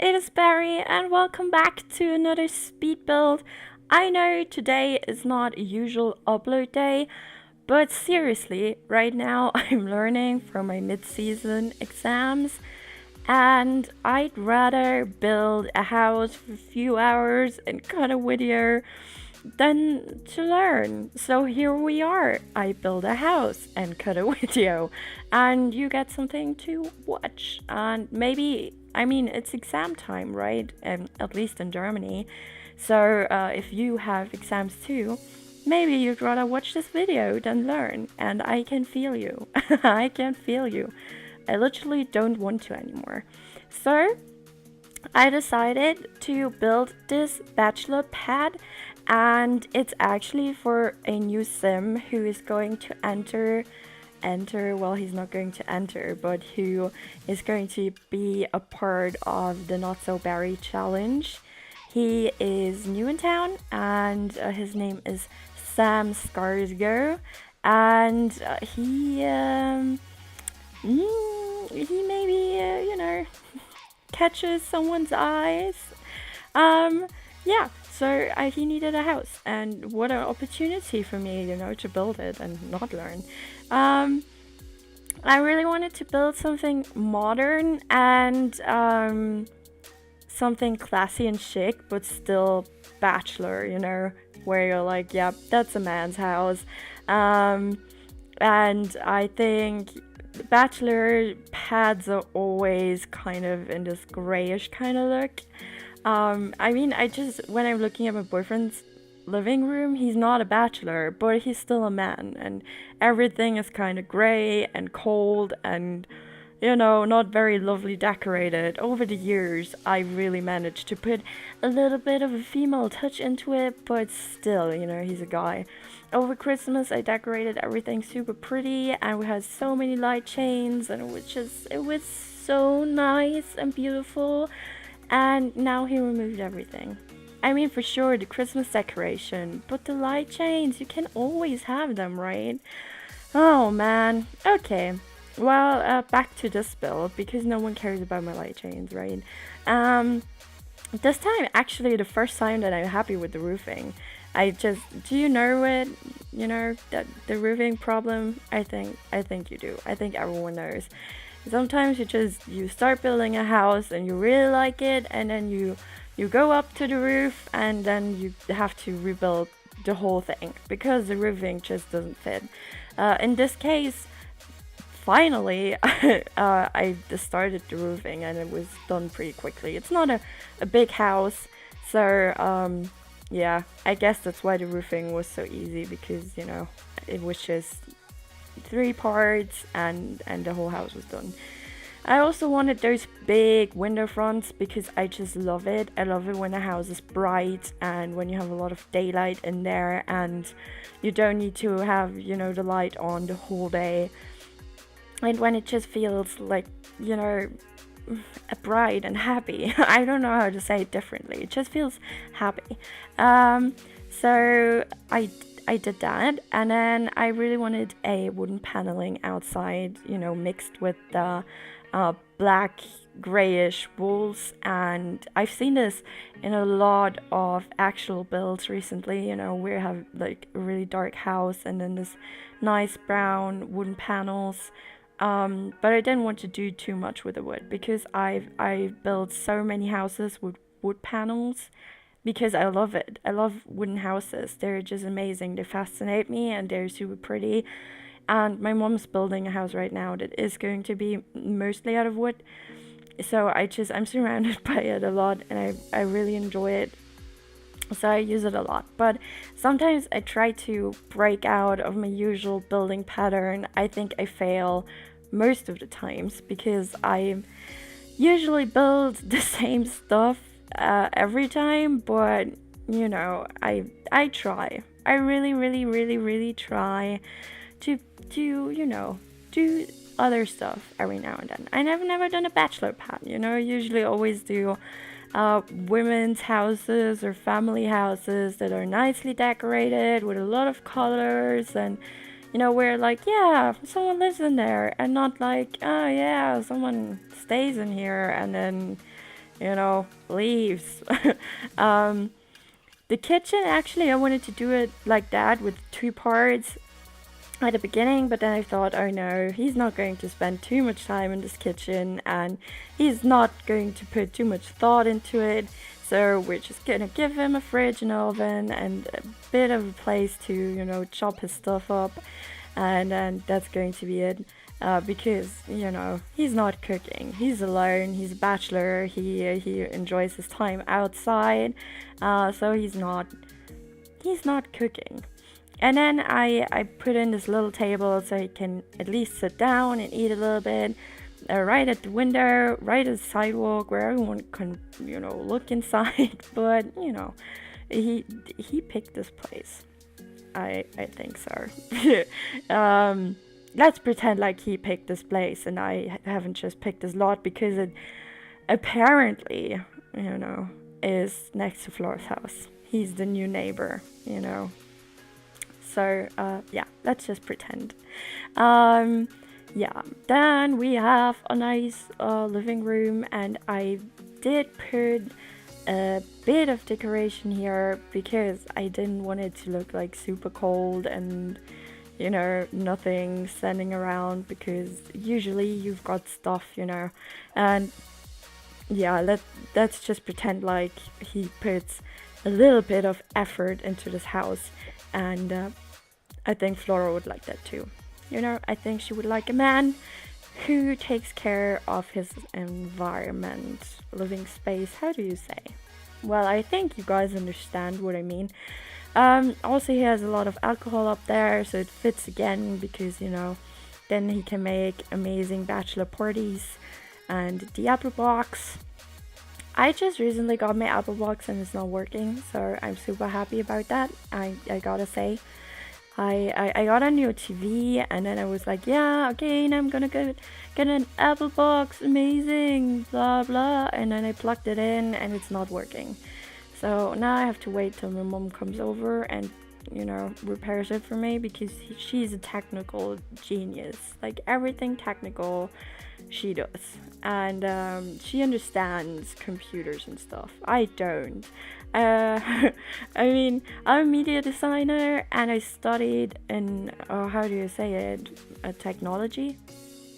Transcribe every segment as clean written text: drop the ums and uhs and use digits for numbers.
it is Barry, and welcome back to another speed build. I know today is not a usual upload day, but seriously, right now I'm learning from my mid-season exams, and I'd rather build a house for a few hours and cut a video than to learn. So here we are. I build a house and cut a video, and you get something to watch. And maybe, I mean, it's exam time, right? At least in Germany. So if you have exams too, maybe you'd rather watch this video than learn. And I can feel you. I can feel you. I literally don't want to anymore. So I decided to build this bachelor pad, and it's actually for a new sim who is going to enter, well, he's not going to enter, but who is going to be a part of the Not So Berry challenge. He is new in town, and his name is Skarso, and he maybe catches someone's eyes. Yeah, so he needed a house, and what an opportunity for me, to build it and not learn. I really wanted to build something modern and something classy and chic, but still bachelor, where you're like, yep, that's a man's house. And I think bachelor pads are always kind of in this grayish kind of look. I mean, when I'm looking at my boyfriend's living room, he's not a bachelor, but he's still a man, and everything is kind of gray and cold and, not very lovely decorated. Over the years, I really managed to put a little bit of a female touch into it, but still, he's a guy. Over Christmas, I decorated everything super pretty, and we had so many light chains, and it was so nice and beautiful. And now he removed everything. I mean, for sure, the Christmas decoration, but the light chains, you can always have them, right? Oh man. Okay. Well, back to this build, because no one cares about my light chains, right? This time, actually, the first time that I'm happy with the roofing. Do you know it? That the roofing problem? I think you do. I think everyone knows. Sometimes you start building a house and you really like it, and then you go up to the roof, and then you have to rebuild the whole thing because the roofing just doesn't fit. In this case, finally, I started the roofing, and it was done pretty quickly. It's not a big house, so yeah, I guess that's why the roofing was so easy, because it was just 3 parts, and the whole house was done. I also wanted those big window fronts because I just love it. I love it when a house is bright and when you have a lot of daylight in there, and you don't need to have the light on the whole day, and when it just feels like bright and happy. I don't know how to say it differently. It just feels happy. So I did that, and then I really wanted a wooden paneling outside, mixed with the black grayish walls, and I've seen this in a lot of actual builds recently. We have like a really dark house and then this nice brown wooden panels. But I didn't want to do too much with the wood, because I've built so many houses with wood panels, because I love it. I love wooden houses. They're just amazing. They fascinate me, and they're super pretty. And my mom's building a house right now that is going to be mostly out of wood. So I'm surrounded by it a lot, and I really enjoy it. So I use it a lot. But sometimes I try to break out of my usual building pattern. I think I fail most of the times, because I usually build the same stuff every time, but I try. I really try to do other stuff every now and then. I've never done a bachelor pad. Usually always do women's houses or family houses that are nicely decorated with a lot of colors, and where like, yeah, someone lives in there, and not like, oh yeah, someone stays in here, and then leaves. um, the kitchen, actually, I wanted to do it like that with 2 parts at the beginning, but then I thought, oh no, he's not going to spend too much time in this kitchen and he's not going to put too much thought into it. So we're just gonna give him a fridge and oven and a bit of a place to, chop his stuff up, and then that's going to be it. Because he's not cooking. He's alone. He's a bachelor. He enjoys his time outside, so he's not cooking. And then I put in this little table so he can at least sit down and eat a little bit, right at the window, right at the sidewalk where everyone can, look inside. But, he picked this place. I think so. Let's pretend like he picked this place and I haven't just picked this lot, because it apparently, is next to Flora's house. He's the new neighbor. So, yeah, let's just pretend. Yeah, then we have a nice living room, and I did put a bit of decoration here because I didn't want it to look like super cold and nothing standing around, because usually you've got stuff, and yeah, let's just pretend like he puts a little bit of effort into this house, and I think Flora would like that too. I think she would like a man who takes care of his environment, living space. How do you say? Well, I think you guys understand what I mean. Also, he has a lot of alcohol up there, so it fits again because, then he can make amazing bachelor parties. And the Apple box. I just recently got my Apple box and it's not working, so I'm super happy about that. I gotta say. I got a new TV, and then I was like, yeah, okay, now I'm gonna get an Apple box, amazing, blah blah. And then I plugged it in and it's not working. So now I have to wait till my mom comes over and, repairs it for me, because she's a technical genius. Like, everything technical she does. And she understands computers and stuff. I don't. I mean, I'm a media designer and I studied in, how do you say it, technology,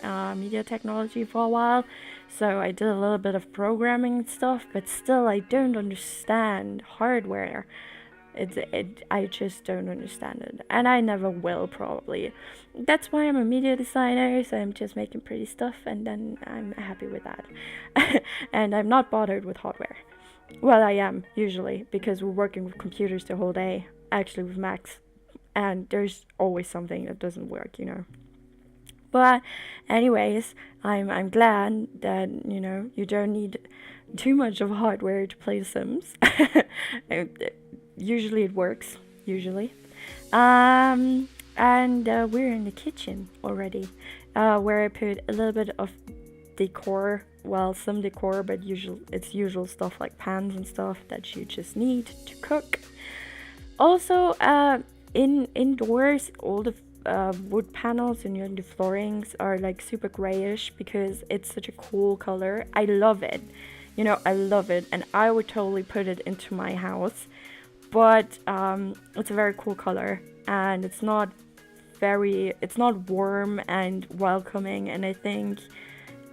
media technology for a while. So I did a little bit of programming and stuff, but still I don't understand hardware. I just don't understand it, and I never will, probably. That's why I'm a media designer, so I'm just making pretty stuff, and then I'm happy with that. And I'm not bothered with hardware. Well, I am, usually, because we're working with computers the whole day, actually with Macs, and there's always something that doesn't work. But anyways, I'm glad that, you don't need too much of hardware to play The Sims. Usually it works, usually. And we're in the kitchen already, where I put a little bit of decor. Well, some decor, but it's usual stuff like pans and stuff that you just need to cook. Also, indoors, all the wood panels and the floorings are like super grayish because it's such a cool color. I love it. I love it, and I would totally put it into my house. But it's a very cool color, and it's not warm and welcoming, and I think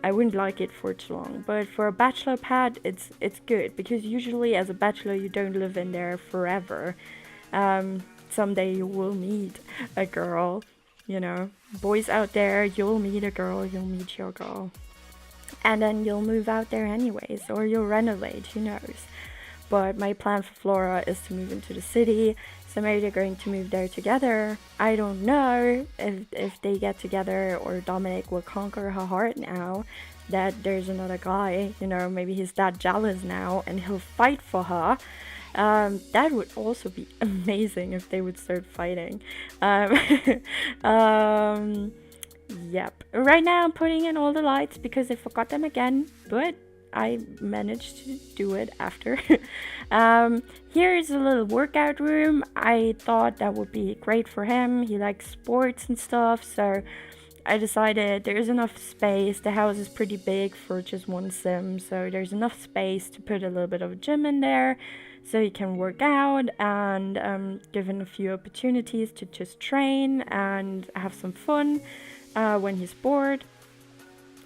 I wouldn't like it for too long. But for a bachelor pad, it's good, because usually as a bachelor you don't live in there forever. Someday you will meet a girl, boys out there, you'll meet a girl, you'll meet your girl, and then you'll move out there anyways, or you'll renovate, who knows. But my plan for Flora is to move into the city, so maybe they're going to move there together. I don't know if they get together, or Dominic will conquer her heart now that there's another guy. Maybe he's that jealous now and he'll fight for her. That would also be amazing if they would start fighting. Yep. Right now I'm putting in all the lights because I forgot them again, but I managed to do it after. Here is a little workout room. I thought that would be great for him. He likes sports and stuff, so I decided there's enough space. The house is pretty big for just one sim, so there's enough space to put a little bit of a gym in there so he can work out, and given a few opportunities to just train and have some fun when he's bored.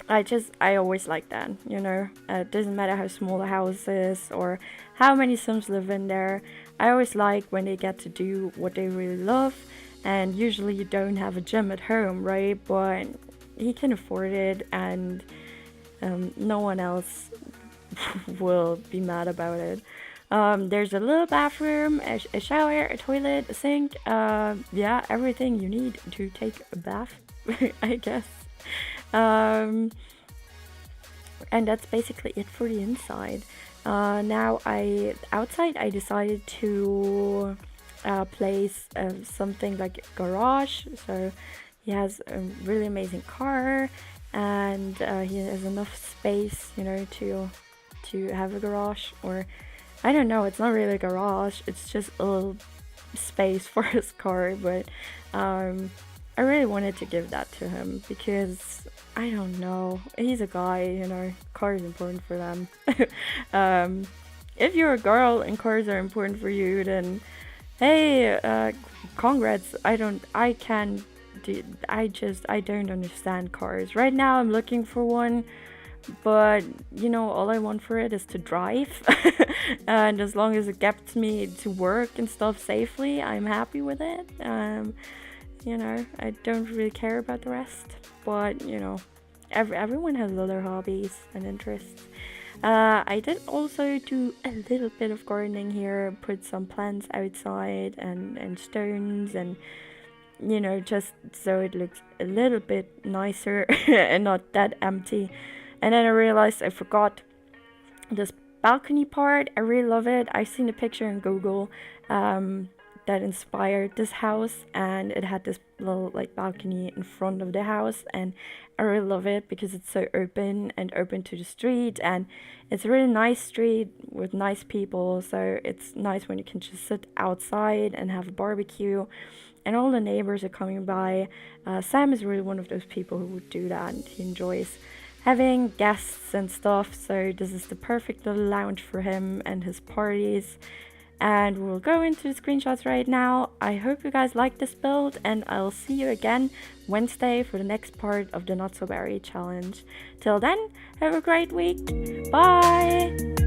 I always like that, you know. It doesn't matter how small the house is or how many Sims live in there. I always like when they get to do what they really love, and usually you don't have a gym at home, right? But he can afford it, and no one else will be mad about it. There's a little bathroom, a shower, a toilet, a sink. Yeah, everything you need to take a bath, I guess. And that's basically it for the inside. Now outside I decided to place something like a garage. So he has a really amazing car, and he has enough space, you know, to have a garage. Or I don't know, it's not really a garage, it's just a little space for his car. But I really wanted to give that to him because I don't know, he's a guy, you know, cars are important for them. If you're a girl and cars are important for you, then hey, congrats. I don't understand cars. Right now I'm looking for one, but you know, all I want for it is to drive. And as long as it gets me to work and stuff safely, I'm happy with it. You know, I don't really care about the rest, but you know, everyone has other hobbies and interests. I did also do a little bit of gardening here, put some plants outside and stones, and you know, just so it looks a little bit nicer and not that empty. And then I realized I forgot this balcony part. I really love it. I've seen a picture in Google that inspired this house, and it had this little like balcony in front of the house, and I really love it because it's so open and open to the street, and it's a really nice street with nice people. So it's nice when you can just sit outside and have a barbecue, and all the neighbors are coming by. Sam is really one of those people who would do that, and he enjoys having guests and stuff. So this is the perfect little lounge for him and his parties. And we'll go into the screenshots right now. I hope you guys like this build, and I'll see you again Wednesday for the next part of the Not So Berry challenge. Till then, have a great week. Bye!